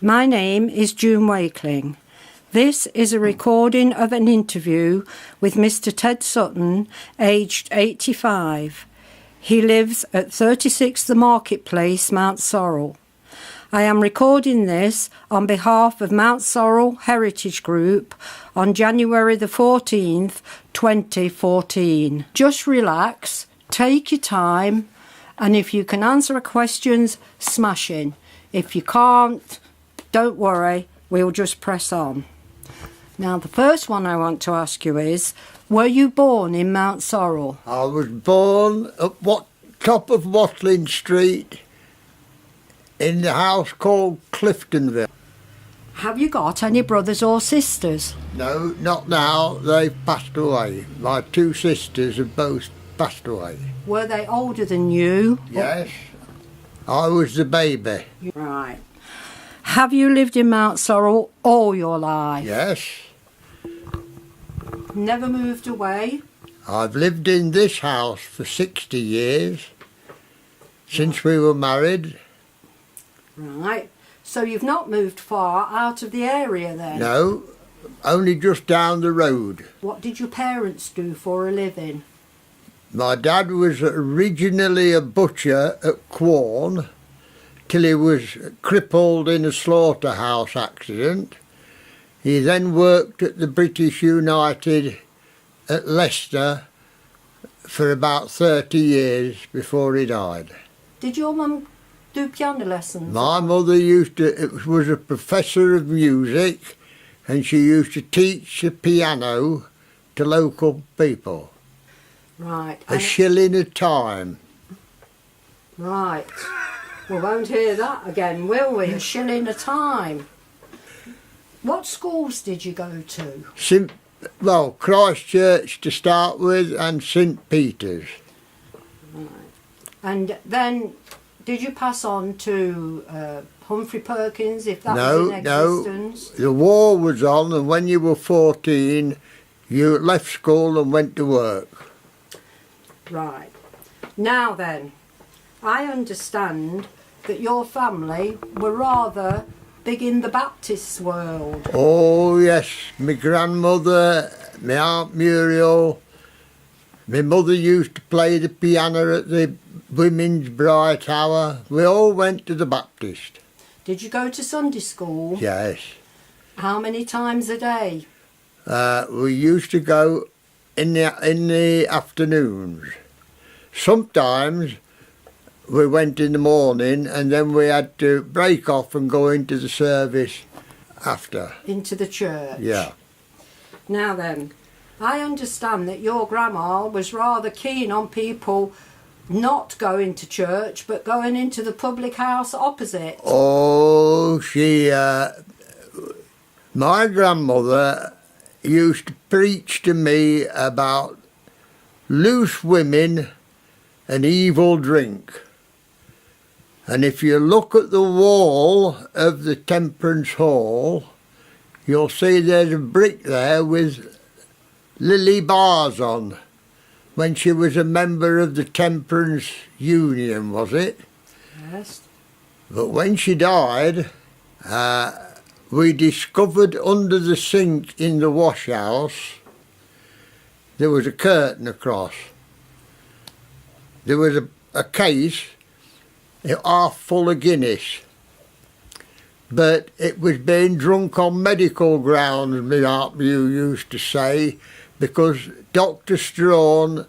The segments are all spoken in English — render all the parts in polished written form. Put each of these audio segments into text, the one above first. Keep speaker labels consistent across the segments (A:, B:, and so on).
A: My name is June Wakeling. This is a recording of an interview with Mr. Ted Sutton, aged 85. He lives at 36 The Marketplace, Mount Sorrel. I am recording this on behalf of Mount Sorrel Heritage Group on January the 14th, 2014. Just relax, take your time, and if you can answer questions, smash in. If you can't, don't worry, we'll just press on. Now, the first one I want to ask you is, were you born in Mount Sorrel?
B: I was born at top of Watling Street in the house called Cliftonville.
A: Have you got any brothers or sisters?
B: No, not now. They've passed away. My two sisters have both passed away.
A: Were they older than you?
B: Yes. I was the baby.
A: Right. Have you lived in Mount Sorrel all your life?
B: Yes.
A: Never moved away?
B: I've lived in this house for 60 years, since we were married.
A: Right. So you've not moved far out of the area then?
B: No, only just down the road.
A: What did your parents do for a living?
B: My dad was originally a butcher at Quorn till he was crippled in a slaughterhouse accident. He then worked at the British United at Leicester for about 30 years before he died.
A: Did your mum do piano lessons?
B: My mother was a professor of music, and she used to teach the piano to local people.
A: Right.
B: A shilling a time.
A: Right. We won't hear that again, will we? A shilling a time. What schools did you go to? Christchurch
B: to start with, and St Peter's.
A: Right. And then, did you pass on to Humphrey Perkins, if that was in existence?
B: No. The war was on, and when you were 14, you left school and went to work.
A: Right. Now then, I understand that your family were rather big in the Baptist world.
B: Oh yes, my grandmother, my Aunt Muriel, my mother used to play the piano at the Women's Bright Hour. We all went to the Baptist.
A: Did you go to Sunday school?
B: Yes.
A: How many times a day?
B: We used to go in the afternoons. Sometimes we went in the morning, and then we had to break off and go into the service after.
A: Into the church?
B: Yeah.
A: Now then, I understand that your grandma was rather keen on people not going to church, but going into the public house opposite.
B: Oh, my grandmother used to preach to me about loose women and evil drink. And if you look at the wall of the Temperance Hall, you'll see there's a brick there with Lily bars on, when she was a member of the Temperance Union, was it?
A: Yes.
B: But when she died, we discovered under the sink in the wash house, there was a curtain across. There was a case half full of Guinness, but it was being drunk on medical grounds, my Aunt Mew used to say, because Dr. Strawn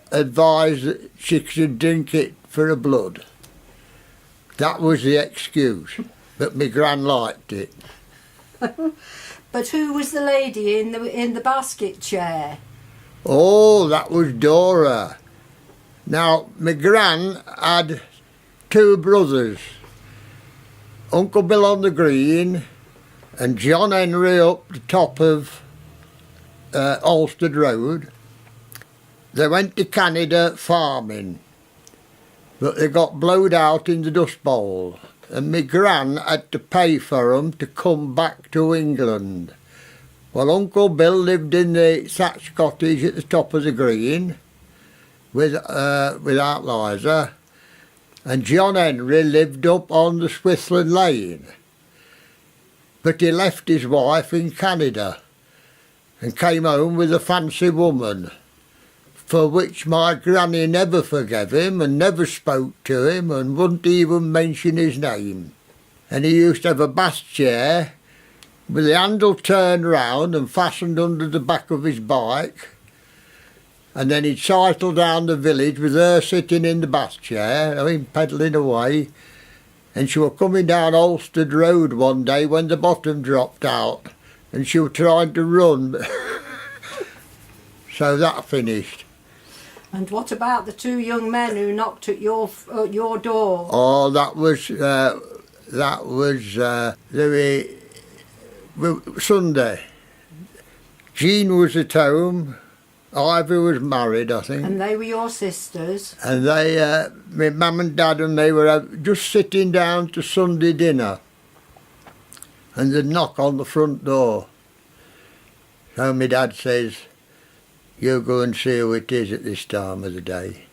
B: advised that she should drink it for her blood. That was the excuse, but my gran liked it.
A: But who was the lady in the basket chair?
B: Oh, that was Dora. Now, my gran had two brothers, Uncle Bill on the Green and John Henry up the top of Alstead Road. They went to Canada farming, but they got blowed out in the Dust Bowl, and my gran had to pay for them to come back to England. Well, Uncle Bill lived in the thatched cottage at the top of the green with Aunt Liza, and John Henry lived up on the Swithland Lane. But he left his wife in Canada and came home with a fancy woman, for which my granny never forgave him and never spoke to him and wouldn't even mention his name. And he used to have a bath chair with the handle turned round and fastened under the back of his bike, and then he'd cycle down the village with her sitting in the bath chair, pedalling away, and she was coming down Olstead Road one day when the bottom dropped out, and she was trying to run. So that finished.
A: And what about the two young men who knocked at your door?
B: Oh, that was Sunday. Jean was at home. Ivy was married, I think.
A: And they were your sisters?
B: And they, my mum and dad and they were just sitting down to Sunday dinner. And they'd knock on the front door. So my dad says, "You go and see who it is at this time of the day."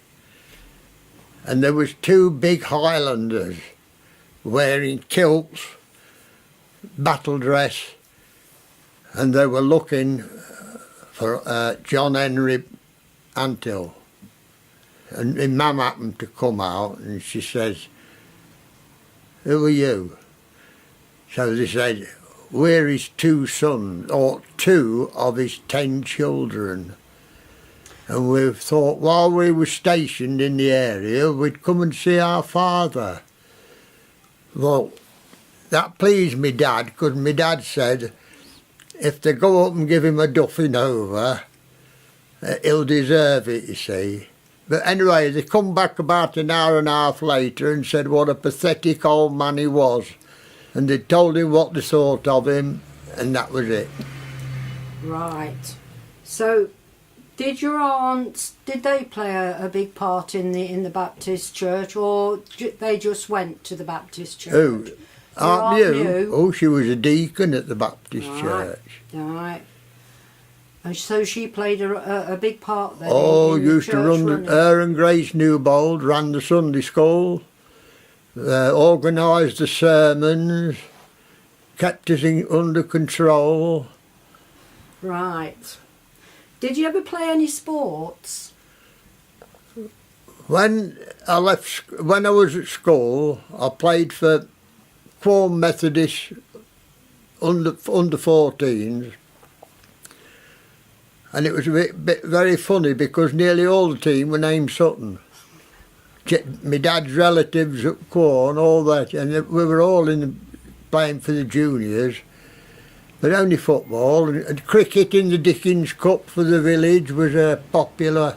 B: And there was two big Highlanders wearing kilts, battle dress, and they were looking for John Henry Antill. And my mum happened to come out and she says, "Who are you?" So they said, "We're his two sons, or two of his 10 children. And we thought while we were stationed in the area, we'd come and see our father." Well, that pleased me dad, because my dad said, if they go up and give him a duffing over, he'll deserve it, you see. But anyway, they come back about an hour and a half later and said what a pathetic old man he was. And they told him what they thought of him, and that was it.
A: Right. So, did your aunts, did they play a big part in the Baptist church, or they just went to the Baptist church?
B: Who? Aunt Mew? Oh, she was a deacon at the Baptist church.
A: Right. And so she played a big part then.
B: Oh,
A: in
B: used to run, her and Grace Newbold ran the Sunday school, organised the sermons, kept us under control.
A: Right. Did you ever play any sports?
B: When I was at school, I played for Quorn Methodist under 14s, and it was a bit very funny because nearly all the team were named Sutton. My dad's relatives at Quorn, all that, and we were all playing for the juniors, but only football. And cricket in the Dickens Cup for the village was popular.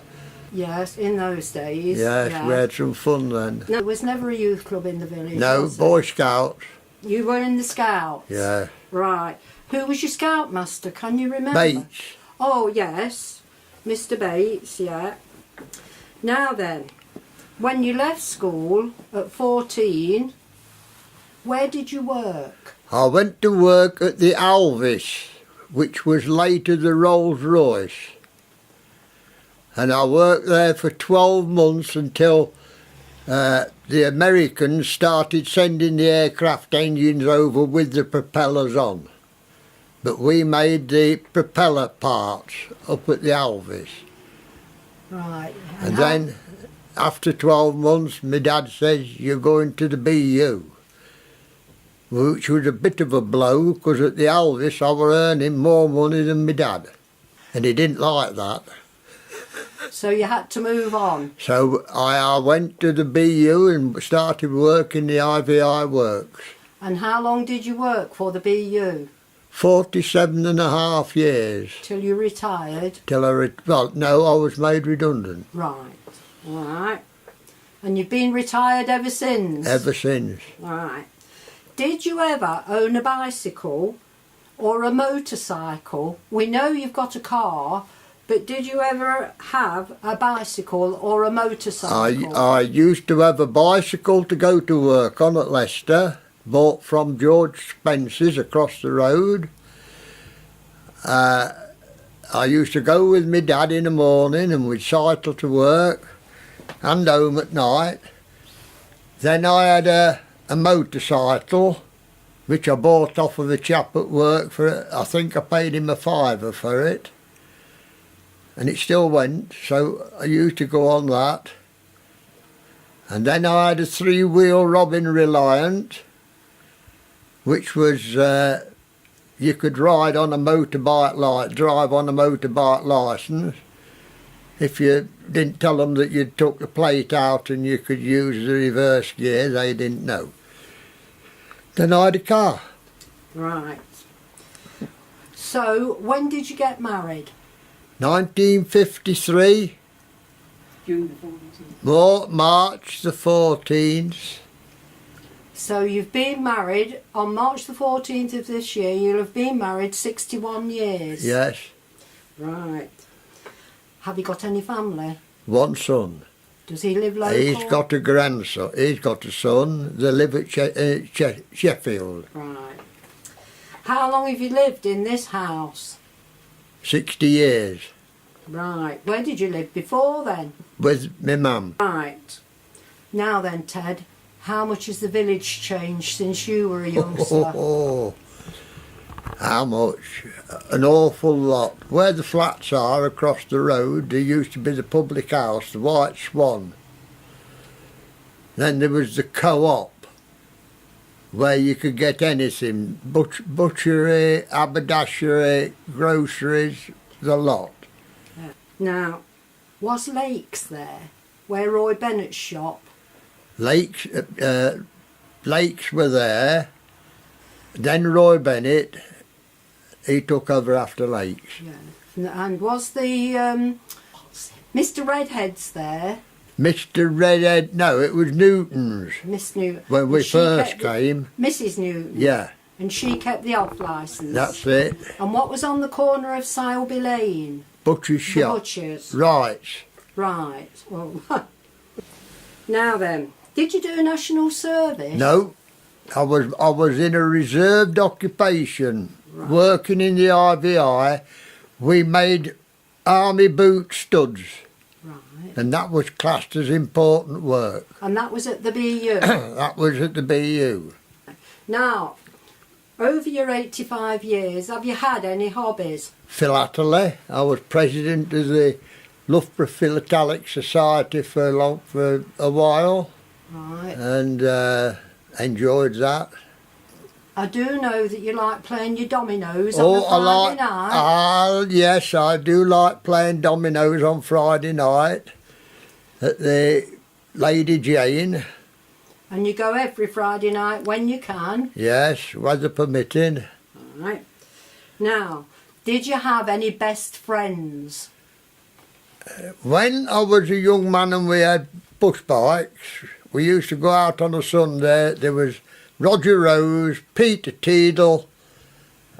A: Yes, in those days.
B: Yes, we had some fun then.
A: No, there was never a youth club in the village.
B: No, Boy Scouts.
A: You were in the Scouts?
B: Yeah.
A: Right. Who was your scoutmaster? Can you remember?
B: Bates.
A: Oh, yes. Mr. Bates, yeah. Now then, when you left school at 14, where did you work?
B: I went to work at the Alvis, which was later the Rolls Royce. And I worked there for 12 months until the Americans started sending the aircraft engines over with the propellers on. But we made the propeller parts up at the Alvis.
A: Right.
B: And then, after 12 months, my dad says, "You're going to the BU." Which was a bit of a blow, because at the Alvis I were earning more money than my dad. And he didn't like that.
A: So you had to move on?
B: So I went to the BU and started working the IVI works.
A: And how long did you work for the BU?
B: 47.5 years.
A: Till you retired?
B: Till I was made redundant.
A: Right, right. And you've been retired ever since?
B: Ever since.
A: Right. Did you ever own a bicycle or a motorcycle? We know you've got a car, but did you ever have a bicycle or a motorcycle?
B: I used to have a bicycle to go to work on at Leicester, bought from George Spence's across the road. I used to go with my dad in the morning and we'd cycle to work and home at night. Then I had a motorcycle which I bought off of a chap at work for, I think I paid him £5 for it. And it still went, so I used to go on that. And then I had a 3-wheel Robin Reliant, which was, you could ride on a motorbike, drive on a motorbike licence. If you didn't tell them that you'd took the plate out and you could use the reverse gear, they didn't know. Then I had a car.
A: Right. So, when did you get married?
B: 1953.
C: June the 14th.
B: March the 14th.
A: So you've been married on March the 14th of this year. You'll have been married 61 years.
B: Yes.
A: Right. Have you got any family?
B: One son.
A: Does he live local?
B: He's got a grandson. He's got a son. They live at Sheffield.
A: Right. How long have you lived in this house?
B: 60 years.
A: Right. Where did you live before then?
B: With my mum.
A: Right. Now then, Ted, how much has the village changed since you were a youngster?
B: How much? An awful lot. Where the flats are across the road, there used to be the public house, the White Swan. Then there was the co-op, where you could get anything. Butchery, haberdashery, groceries, the lot.
A: Now, was Lakes there, where Roy Bennett's shop?
B: Lakes were there. Then Roy Bennett, he took over after Lakes.
A: Yeah. And was the Mr. Redhead's there?
B: Mr. Redhead, no, it was Newton's.
A: Miss Newton.
B: When we first came.
A: Mrs. Newton.
B: Yeah.
A: And she kept the off licence.
B: That's it.
A: And what was on the corner of Sileby Lane?
B: Butcher's
A: The
B: shop.
A: butcher's.
B: Right.
A: Right. Well, now then, did you do national service?
B: No, I was in a reserved occupation, working in the IVI. We made army boot studs.
A: Right.
B: And that was classed as important work.
A: And that was at the BU?
B: That was at the BU.
A: Now, over your 85 years, have you had any hobbies?
B: Philately. I was president of the Loughborough Philatelic Society for a while.
A: Right.
B: And enjoyed that.
A: I do know that you like playing your dominoes on a Friday night.
B: Yes, I do like playing dominoes on Friday night at the Lady Jane.
A: And you go every Friday night when you can.
B: Yes, weather permitting.
A: Right. Now, did you have any best friends?
B: When I was a young man and we had push bikes, we used to go out on a Sunday. There was Roger Rose, Peter Teedle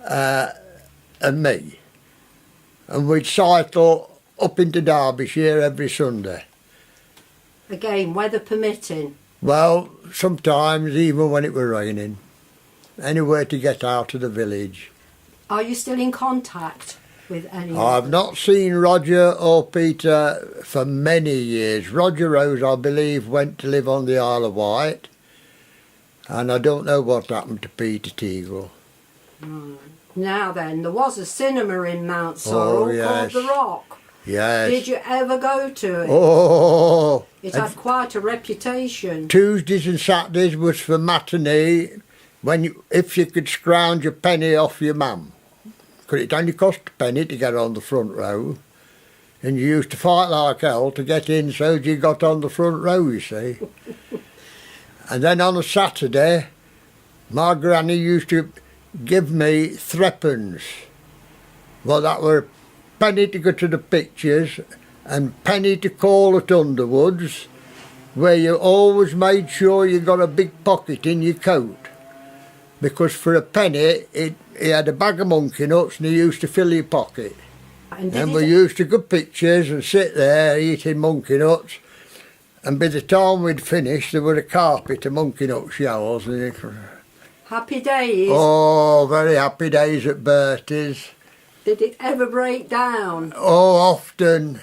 B: and me. And we'd cycle up into Derbyshire every Sunday.
A: Again, weather permitting.
B: Well, sometimes even when it was raining. Anywhere to get out of the village.
A: Are you still in contact with any of
B: I've
A: them?
B: not seen Roger or Peter for many years. Roger Rose, I believe, went to live on the Isle of Wight. And I don't know what happened to Peter Teagle.
A: Right. Now then, there was a cinema in Mount Sorrel called The Rock.
B: Yes.
A: Did you ever go to it?
B: Oh!
A: It had quite a reputation.
B: Tuesdays and Saturdays was for matinee, if you could scrounge a penny off your mum. Because it only cost a penny to get on the front row. And you used to fight like hell to get in so you got on the front row, you see. And then on a Saturday, my granny used to give me threepence. Well, that were a penny to go to the pictures and penny to call at Underwood's, where you always made sure you got a big pocket in your coat. Because for a penny, he had a bag of monkey nuts and he used to fill your pocket. And we used to go pictures and sit there eating monkey nuts. And by the time we'd finished, there was a carpet of monkey nut shells. And
A: Happy days?
B: oh, very happy days at Bertie's.
A: Did it ever break down?
B: Oh, often.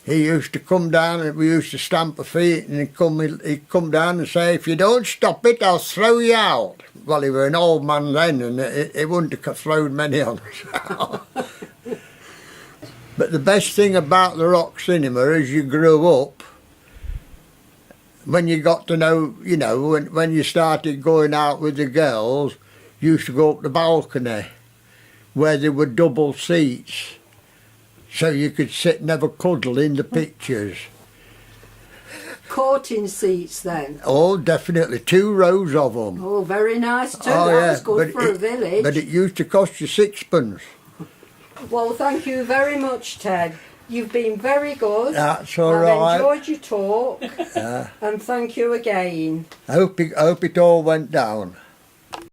B: he used to come down and we used to stamp our feet, and he'd come down and say, if you don't stop it, I'll throw you out. Well, he were an old man then, and he wouldn't have thrown many on us. But the best thing about the rock cinema as you grew up, when you got to know, you know, when you started going out with the girls, you used to go up the balcony where there were double seats, so you could sit and have a cuddle in the pictures.
A: Courting seats then?
B: Oh, definitely. 2 rows of them.
A: Oh, very nice too.
B: Oh,
A: That
B: yeah.
A: was good for a village.
B: But it used to cost you 6pence.
A: Well, thank you very much, Ted. You've been very good.
B: That's all
A: I've
B: right.
A: enjoyed your talk. And thank you again.
B: I hope it all went down.